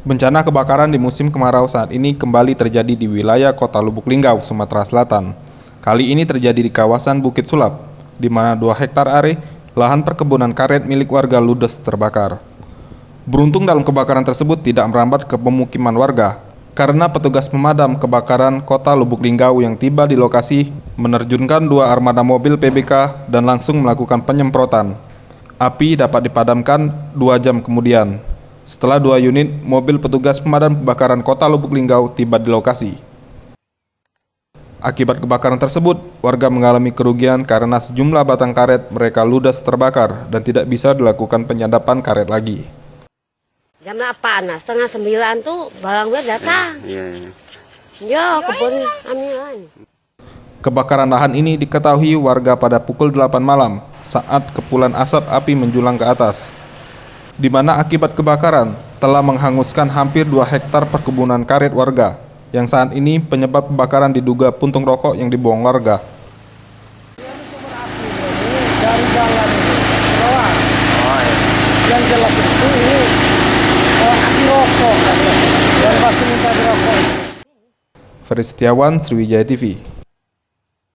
Bencana kebakaran di musim kemarau saat ini kembali terjadi di wilayah Kota Lubuk Linggau, Sumatera Selatan. Kali ini terjadi di kawasan Bukit Sulap, di mana 2 hektar are lahan perkebunan karet milik warga ludes terbakar. Beruntung dalam kebakaran tersebut tidak merambat ke pemukiman warga, karena petugas pemadam kebakaran Kota Lubuk Linggau yang tiba di lokasi menerjunkan 2 armada mobil PBK dan langsung melakukan penyemprotan. Api dapat dipadamkan 2 jam kemudian, setelah 2 unit mobil petugas pemadam kebakaran Kota Lubuk Linggau tiba di lokasi. Akibat kebakaran tersebut, warga mengalami kerugian karena sejumlah batang karet mereka ludes terbakar dan tidak bisa dilakukan penyadapan karet lagi. Jam 8, setengah 9 tuh balangnya datang. Ya, kebun amilan. Kebakaran lahan ini diketahui warga pada pukul 8 malam saat kepulan asap api menjulang ke atas, di mana akibat kebakaran telah menghanguskan hampir 2 hektar perkebunan karet warga, yang saat ini penyebab kebakaran diduga puntung rokok yang dibuang warga. Dari jalan ke bawah. Yang jelas itu ini api rokok, yang masih minta dirokok. Ferry Setiawan, Sriwijaya TV.